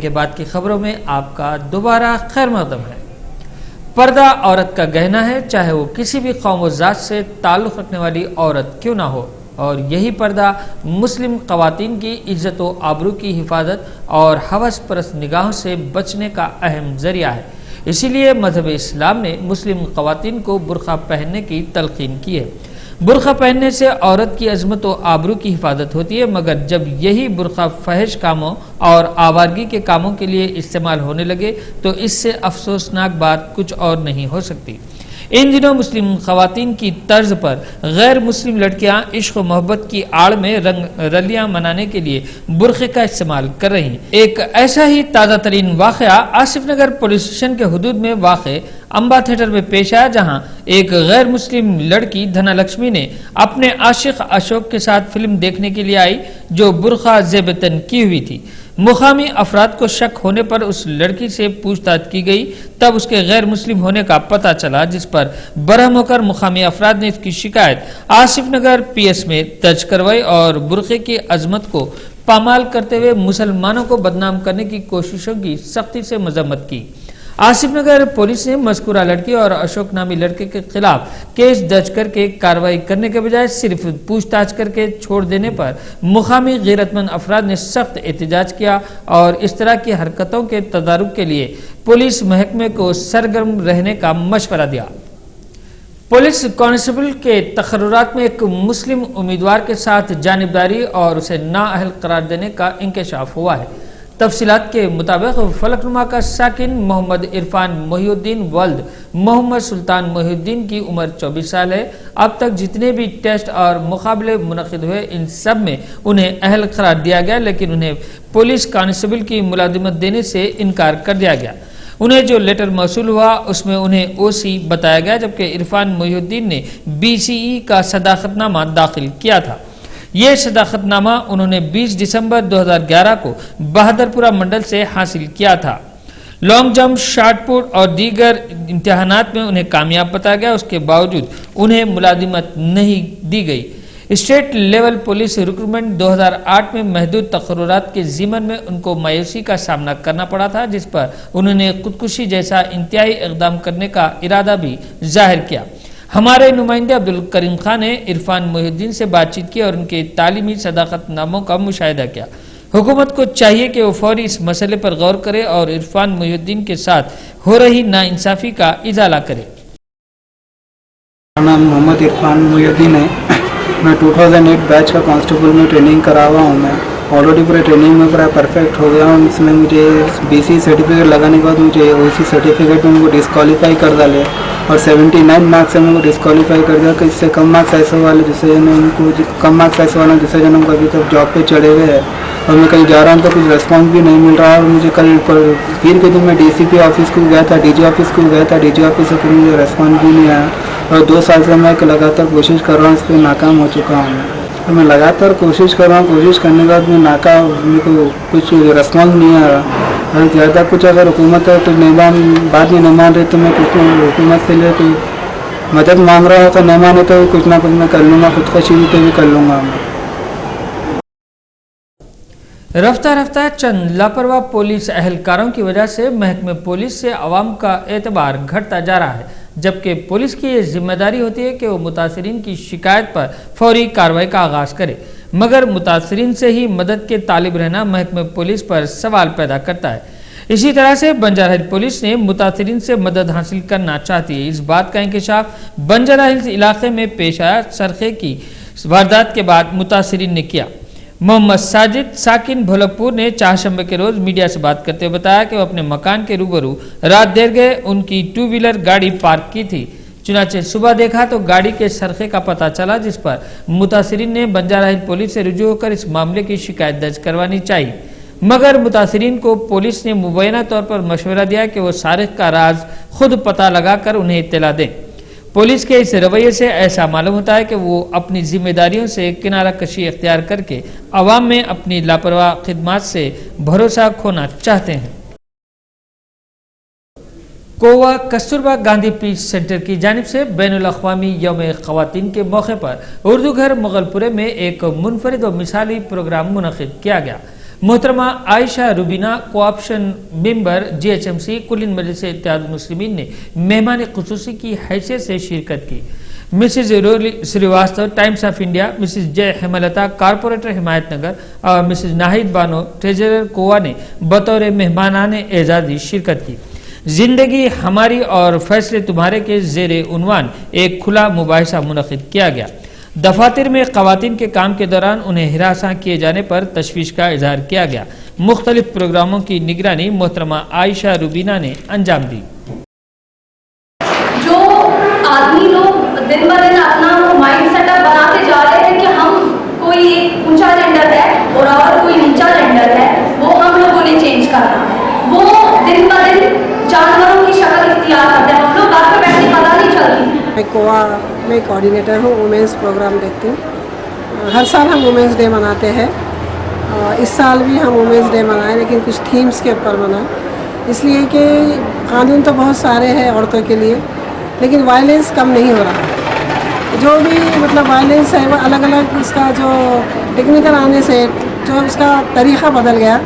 کے بعد کی خبروں میں آپ کا دوبارہ خیر مقدم ہے۔ پردہ عورت کا گہنا ہے، چاہے وہ کسی بھی قوم و ذات سے تعلق رکھنے والی عورت کیوں نہ ہو، اور یہی پردہ مسلم خواتین کی عزت و آبرو کی حفاظت اور ہوس پرست نگاہوں سے بچنے کا اہم ذریعہ ہے۔ اسی لیے مذہب اسلام نے مسلم خواتین کو برقع پہننے کی تلقین کی ہے۔ برقع پہننے سے عورت کی عظمت و آبرو کی حفاظت ہوتی ہے، مگر جب یہی برقع فحش کاموں اور آوارگی کے کاموں کے لیے استعمال ہونے لگے تو اس سے افسوسناک بات کچھ اور نہیں ہو سکتی۔ ان دنوں مسلم خواتین کی طرز پر غیر مسلم لڑکیاں عشق و محبت کی آڑ میں رلیاں منانے کے لیے برقعے کا استعمال کر رہی ہیں۔ ایک ایسا ہی تازہ ترین واقعہ آصف نگر پولیس اسٹیشن کے حدود میں واقع امبا تھیٹر میں پیش آیا، جہاں ایک غیر مسلم لڑکی دھنا لکشمی نے اپنے عاشق اشوک کے ساتھ فلم دیکھنے کے لیے آئی، جو برقع زیب تن کی ہوئی تھی۔ مقامی افراد کو شک ہونے پر اس لڑکی سے پوچھ تاچھ کی گئی، تب اس کے غیر مسلم ہونے کا پتہ چلا، جس پر برہم ہو کر مقامی افراد نے اس کی شکایت آصف نگر پی ایس میں درج کروائی اور برقعے کی عظمت کو پامال کرتے ہوئے مسلمانوں کو بدنام کرنے کی کوششوں کی سختی سے مذمت کی۔ آصف نگر پولیس نے مذکورہ لڑکی اور اشوک نامی لڑکے کے خلاف کیس درج کر کے کارروائی کرنے کے بجائے صرف پوچھ تاچھ کر کے چھوڑ دینے پر مقامی غیرت مند افراد نے سخت احتجاج کیا اور اس طرح کی حرکتوں کے تدارک کے لیے پولیس محکمے کو سرگرم رہنے کا مشورہ دیا۔ پولیس کانسٹیبل کے تقررات میں ایک مسلم امیدوار کے ساتھ جانبداری اور اسے نااہل قرار دینے کا انکشاف ہوا ہے۔ تفصیلات کے مطابق فلک نما کا ساکن محمد عرفان محی الدین ولد محمد سلطان محی الدین کی عمر 24 سال ہے۔ اب تک جتنے بھی ٹیسٹ اور مقابلے منعقد ہوئے ان سب میں انہیں اہل قرار دیا گیا، لیکن انہیں پولیس کانسٹیبل کی ملازمت دینے سے انکار کر دیا گیا۔ انہیں جو لیٹر موصول ہوا اس میں انہیں او سی بتایا گیا، جبکہ عرفان محی الدین نے بی سی ای کا صداقت نامہ داخل کیا تھا۔ یہ صداقت نامہ انہوں نے 20 دسمبر 2011 کو بہادرپورہ منڈل سے حاصل کیا تھا۔ لانگ جمپ، شاٹ پٹ اور دیگر امتحانات میں انہیں کامیاب بتایا گیا، اس کے باوجود انہیں ملازمت نہیں دی گئی۔ اسٹیٹ لیول پولیس ریکروٹمنٹ 2008 میں محدود تقررات کے ضمن میں ان کو مایوسی کا سامنا کرنا پڑا تھا، جس پر انہوں نے خودکشی جیسا انتہائی اقدام کرنے کا ارادہ بھی ظاہر کیا۔ ہمارے نمائندے عبدالکریم خان نے عرفان محی الدین سے بات چیت کی اور ان کے تعلیمی صداقت ناموں کا مشاہدہ کیا۔ حکومت کو چاہیے کہ وہ فوری اس مسئلے پر غور کرے اور عرفان محی الدین کے ساتھ ہو رہی ناانصافی کا ازالہ کرے۔ میرا نام محمد عرفان محی الدین ہے۔ میں 2008 بیچ کا کانسٹیبل میں ٹریننگ کرا ہوا ہوں۔ میں آلریڈی پورے ٹریننگ میں پورا پرفیکٹ ہو گیا ہوں۔ اس میں مجھے بی سی سرٹیفکیٹ لگانے کے بعد مجھے او سی سرٹیفکیٹ میں مجھے ڈسکوالیفائی کر ڈالے اور 79 مارکس سے مجھے ڈسکوالیفائی کر دیا کہ اس سے کم مارکس ایسے والے جسے ان کو کم مارکس ایسے والا جسے جن کو ابھی تک جاب پہ چڑھے ہوئے ہیں اور میں کہیں جا رہا ہوں تو کچھ ریسپانس بھی نہیں مل رہا۔ اور مجھے کل پیر کے دن میں ڈی سی پی آفس کو گیا تھا، ڈی جی آفس کو گیا تھا، ڈی جی آفس سے پھر مجھے ریسپانس بھی نہیں آیا اور 2 سال سے میں لگاتار کوشش کر رہا ہوں، اس پہ ناکام ہو چکا ہوں۔ میں لگاتار کوشش کر رہا ہوں، کوشش کرنے کے بعد میں ناکام، میرے کو کچھ ریسپانس نہیں آ رہا۔ اور زیادہ کچھ اگر حکومت ہے تو بات نہیں مان رہی تو میں کچھ حکومت کے لیے کوئی مدد مانگ رہا ہوں، تو نہیں مانے تو کچھ نہ کچھ میں کر لوں گا، خودکشی بھی کر لوں گا۔ رفتہ رفتہ چند لاپرواہ پولیس اہلکاروں کی وجہ سے محکمہ پولیس سے عوام کا اعتبار گھٹتا جا رہا ہے، جبکہ پولیس کی یہ ذمہ داری ہوتی ہے کہ وہ متاثرین کی شکایت پر فوری کارروائی کا آغاز کرے، مگر متاثرین سے ہی مدد کے طالب رہنا محکمہ پولیس پر سوال پیدا کرتا ہے۔ اسی طرح سے بنجارہ ہلز پولیس نے متاثرین سے مدد حاصل کرنا چاہتی ہے۔ اس بات کا انکشاف بنجارہ ہلز علاقے میں پیش آیا سرقے کی واردات کے بعد متاثرین نے کیا۔ محمد ساجد ساکن بھولپور نے چہارشنبے کے روز میڈیا سے بات کرتے ہوئے بتایا کہ وہ اپنے مکان کے روبرو رات دیر گئے ان کی 2 ویلر گاڑی پارک کی تھی، چنانچہ صبح دیکھا تو گاڑی کے سرقے کا پتہ چلا، جس پر متاثرین نے بنجارہ ہلز پولیس سے رجوع ہو کر اس معاملے کی شکایت درج کروانی چاہیے، مگر متاثرین کو پولیس نے مبینہ طور پر مشورہ دیا کہ وہ سارق کا راز خود پتہ لگا کر انہیں اطلاع دیں۔ پولیس کے اس رویے سے ایسا معلوم ہوتا ہے کہ وہ اپنی ذمہ داریوں سے کنارہ کشی اختیار کر کے عوام میں اپنی لاپرواہ خدمات سے بھروسہ کھونا چاہتے ہیں۔ گوا کستوربا گاندھی پیس سینٹر کی جانب سے بین الاقوامی یوم خواتین کے موقع پر اردو گھر مغل پورے میں ایک منفرد و مثالی پروگرام منعقد کیا گیا۔ محترمہ عائشہ روبینہ کوآپشن ممبر GHMC کلین مجلس اتحاد المسلمین نے مہمان خصوصی کی حیثیت سے شرکت کی۔ Mrs Roli Srivastava Times of India, Mrs J Hemlata corporator Himayat Nagar اور Mrs Nahid Bano treasurer COVA نے بطور مہمانان اعزازی شرکت کی۔ زندگی ہماری اور فیصلے تمہارے کے زیر عنوان ایک کھلا مباحثہ منعقد کیا گیا۔ دفاتر میں خواتین کے کام کے دوران انہیں ہراساں کیے جانے پر تشویش کا اظہار کیا گیا۔ مختلف پروگراموں کی نگرانی محترمہ عائشہ روبینہ نے انجام دی۔ جو آدمی لوگ دن بہ دن اپنا مائنڈ سیٹ اپ بناتے جا رہے ہیں کہ ہم کوئی ایک اونچا جینڈر ہے اور عورت کوئی نیچا جینڈر ہے، وہ ہم لوگوں نے چینج کرنا ہے۔ وہ دن بہ دن جانوروں کی شکل اختیار کرتے ہیں، ہم لوگ گھر پہ بیٹھے پتہ نہیں چلتی۔ میں کووا میں کوآرڈینیٹر ہوں، وومنس پروگرام دیکھتی ہوں۔ ہر سال ہم وومنس ڈے مناتے ہیں، اس سال بھی ہم وومنس ڈے منائیں لیکن کچھ تھیمز کے اوپر منائیں، اس لیے کہ قانون تو بہت سارے ہیں عورتوں کے لیے لیکن وائلنس کم نہیں ہو رہا۔ جو بھی مطلب وائلنس ہے وہ الگ الگ اس کا جو ٹیکنیکل آنے سے جو اس کا طریقہ بدل گیا۔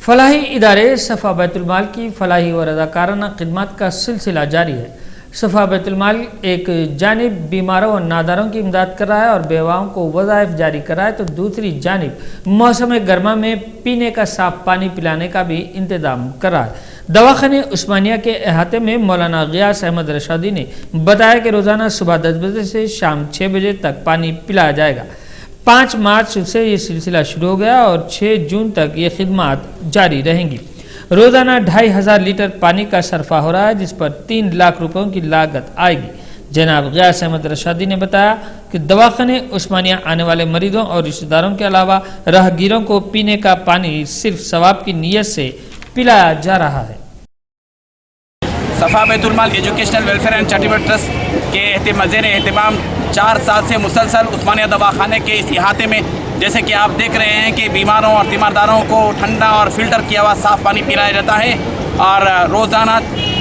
فلاحی ادارے صفا بیت المال کی فلاحی و رضاکارانہ خدمات کا سلسلہ جاری ہے۔ صفا بیت المال ایک جانب بیماروں اور ناداروں کی امداد کر رہا ہے اور بیواؤں کو وظائف جاری کر رہا ہے، تو دوسری جانب موسم گرما میں پینے کا صاف پانی پلانے کا بھی انتظام کر رہا ہے۔ دواخانہ عثمانیہ کے احاطے میں مولانا غیاث احمد رشادی نے بتایا کہ روزانہ صبح 10 بجے سے شام 6 بجے تک پانی پلایا جائے گا۔ 5 مارچ سے یہ سلسلہ شروع ہو گیا اور 6 جون تک یہ خدمات جاری رہیں گی۔ روزانہ 2500 لیٹر پانی کا صرفہ ہو رہا ہے، جس پر 3 لاکھ روپوں کی لاگت آئے گی۔ جناب غیاث احمد رشادی نے بتایا کہ دواخانہ عثمانیہ آنے والے مریضوں اور رشتہ داروں کے علاوہ راہگیروں کو پینے کا پانی صرف ثواب کی نیت سے پلایا جا رہا ہے۔ صفا بیت المال educational welfare and charitable trust کے زیر اہتمام 4 سال سے مسلسل عثمانیہ دواخانے کے اس احاطے میں جیسے کہ آپ دیکھ رہے ہیں کہ بیماروں اور تیمارداروں کو ٹھنڈا اور فلٹر کیا ہوا صاف پانی پلایا جاتا ہے اور روزانہ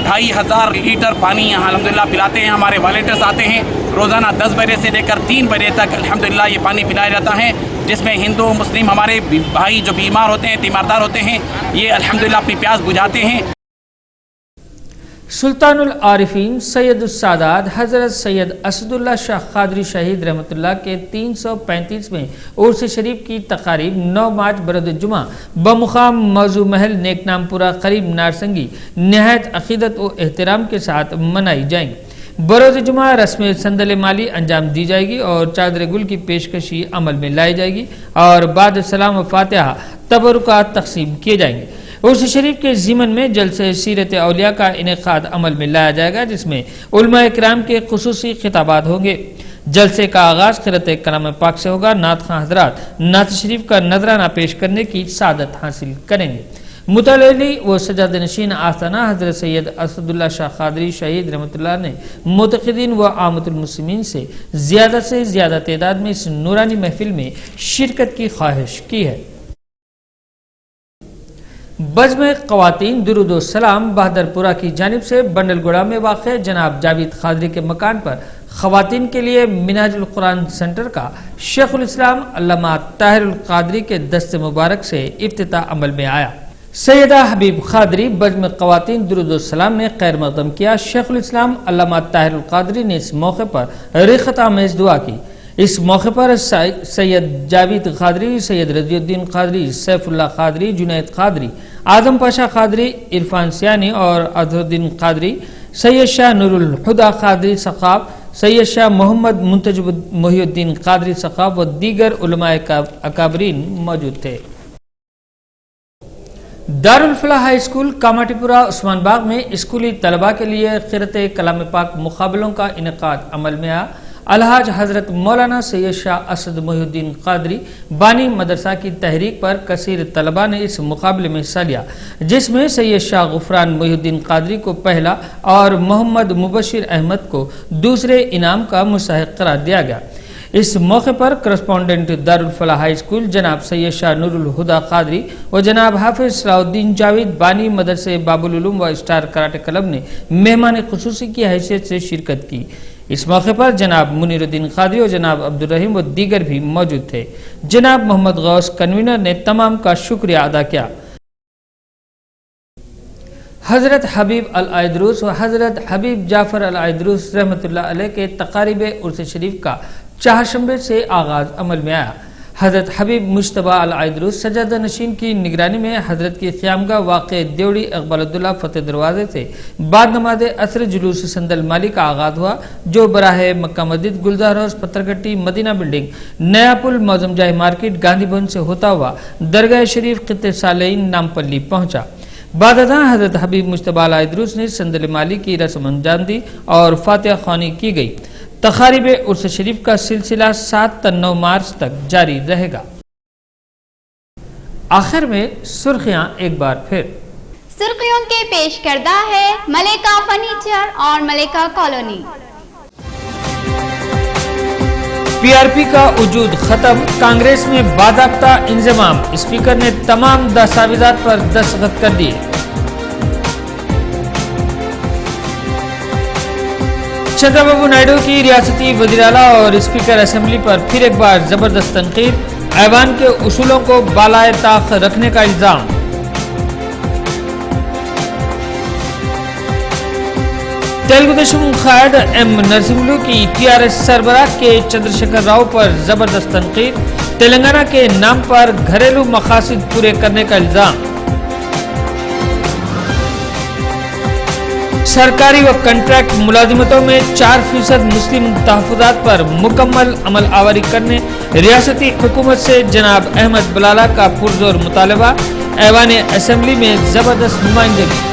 2500 لیٹر پانی یہاں الحمدللہ پلاتے ہیں۔ ہمارے والنٹیئرز آتے ہیں، روزانہ 10 بجے سے لے کر 3 بجے تک الحمدللہ یہ پانی پلایا جاتا ہے، جس میں ہندو مسلم ہمارے بھائی جو بیمار ہوتے ہیں تیماردار ہوتے ہیں یہ الحمدللہ اپنی پیاس بجھاتے ہیں۔ سلطان العارفین سید السادات حضرت سید اسد اللہ شاہ قادری شہید رحمۃ اللہ کے 335ویں عرس شریف کی تقاریب 9 مارچ برد جمعہ بمقام موضوع محل نیک نام پورہ قریب نارسنگی نہایت عقیدت و احترام کے ساتھ منائی جائیں گی۔ بروز جمعہ رسم سندل مالی انجام دی جائے گی اور چادر گل کی پیشکشی عمل میں لائی جائے گی اور بعد سلام و فاتحہ تبرکات تقسیم کیے جائیں گے۔ عرس شریف کے ضمن میں جلسہ سیرت اولیاء کا انعقاد عمل میں لایا جائے گا، جس میں علماء اکرام کے خصوصی خطابات ہوں گے۔ جلسے کا آغاز قرأت کلام پاک سے ہوگا۔ نعت خواں حضرات نعت شریف کا نذرانہ پیش کرنے کی سعادت حاصل کریں گے۔ متعلی و سجاد نشین آستانہ حضرت سید اسد اللہ شاہ قادری شہید رحمۃ اللہ نے معتقدین و عامت المسلمین سے زیادہ تعداد میں اس نورانی محفل میں شرکت کی خواہش کی ہے۔ بزم خواتین درود و سلام بہادر پورہ کی جانب سے بنڈل گوڑا میں واقع جناب جاوید قادری کے مکان پر خواتین کے لیے منہاج القرآن سینٹر کا شیخ الاسلام علامہ طاہر القادری کے دست مبارک سے افتتاح عمل میں آیا۔ سیدہ حبیب قادری بزم خواتین درود و سلام نے خیر مقدم کیا۔ شیخ الاسلام علامہ طاہر القادری نے اس موقع پر رغبت آمیز دعا کی۔ اس موقع پر سید جاوید قادری، سید رضی الدین قادری، سیف اللہ قادری، جنید قادری، اعظم پاشا قادری، عرفان سیانی اور اظہر الدین قادری، سید شاہ نور الہدی قادری ثقاف، سید شاہ محمد منتجب محی الدین قادری ثقاف و دیگر علماء اکابرین موجود تھے۔ دارالفلاح ہائی اسکول کاماٹی پورہ عثمان باغ میں اسکولی طلباء کے لیے قرأت کلام پاک مقابلوں کا انعقاد عمل میں آیا۔ الحاج حضرت مولانا سید شاہ اسد محی الدین قادری بانی مدرسہ کی تحریک پر کثیر طلباء نے اس مقابلے میں حصہ لیا، جس میں سید شاہ غفران محی الدین قادری کو پہلا اور محمد مبشر احمد کو دوسرے انعام کا مستحق قرار دیا گیا۔ اس موقع پر کرسپونڈنٹ دارالفلاح ہائی اسکول جناب سید شاہ نور الہدی قادری و جناب حافظ صلاح الدین جاوید بانی مدرسے باب العلوم و اسٹار کراٹے کلب نے مہمان خصوصی کی حیثیت سے شرکت کی۔ اس موقع پر جناب منیر الدین قادری اور جناب عبدالرحیم و دیگر بھی موجود تھے۔ جناب محمد غوث کنوینر نے تمام کا شکریہ ادا کیا۔ حضرت حبیب العیدروس و حضرت حبیب جعفر العیدروس رحمۃ اللہ علیہ کے تقاریب عرس شریف کا چہارشنبے سے آغاز عمل میں آیا۔ حضرت حبیب مجتبی العیدروس سجادہ نشین کی نگرانی میں حضرت کی قیامگاہ واقع دیوڑی اقبال عبداللہ فتح دروازے سے بعد نماز عصر جلوس سندل مالی کا آغاز ہوا، جو براہ مکہ مسجد، گلزار ہاؤس، پتھرگٹی، مدینہ بلڈنگ، نیا پل، موزم جاہ مارکیٹ، گاندھی بھون سے ہوتا ہوا درگاہ شریف خطہ صالحین نامپلی پہنچا۔ بعد ازاں حضرت حبیب مجتبی العیدروس نے سندل مالی کی رسم انجام دی اور فاتحہ خوانی کی گئی۔ تقاریب عرس شریف کا سلسلہ 7 تا 9 مارچ تک جاری رہے گا۔ آخر میں سرخیاں ایک بار پھر سرخیوں کے پیش کردہ ہے ملیکا فرنیچر اور Malaika colony. P R P کا وجود ختم، کانگریس میں باضابطہ انضمام، اسپیکر نے تمام دستاویزات پر دستخط کر دیے۔ چندرا بابو نائیڈو کی ریاستی وزیر اعلیٰ اور اسپیکر اسمبلی پر پھر ایک بار زبردست تنقید، ایوان کے اصولوں کو بالائے طاق رکھنے کا الزام۔ تیلگو دیشم قائد ایم نرسملو کی ٹی آر ایس سربراہ کے چندرشیکھر راؤ پر زبردست تنقید، تلنگانہ کے نام پر گھریلو مقاصد پورے کرنے کا الزام۔ سرکاری و کنٹریکٹ ملازمتوں میں 4% مسلم تحفظات پر مکمل عمل آوری کرنے ریاستی حکومت سے جناب احمد بلالہ کا پرزور مطالبہ، ایوان اسمبلی میں زبردست نمائندگی۔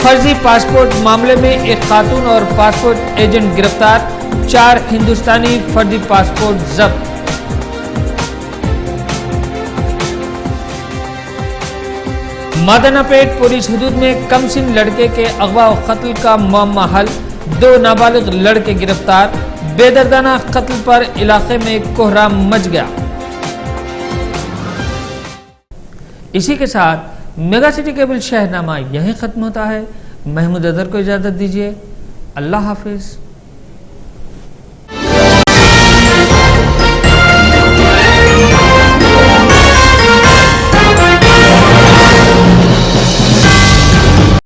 فرضی پاسپورٹ معاملے میں ایک خاتون اور پاسپورٹ ایجنٹ گرفتار، 4 ہندوستانی فرضی پاسپورٹ ضبط۔ مادنا پیٹ پولیس حدود میں کم سن لڑکے کے اغوا و قتل کا معمہ حل، 2 نابالغ لڑکے گرفتار، بے دردانہ قتل پر علاقے میں کوہرام مچ گیا۔ اسی کے ساتھ میگا سٹی کیبل شہرنامہ یہیں ختم ہوتا ہے۔ محمود اظہر کو اجازت دیجیے، اللہ حافظ۔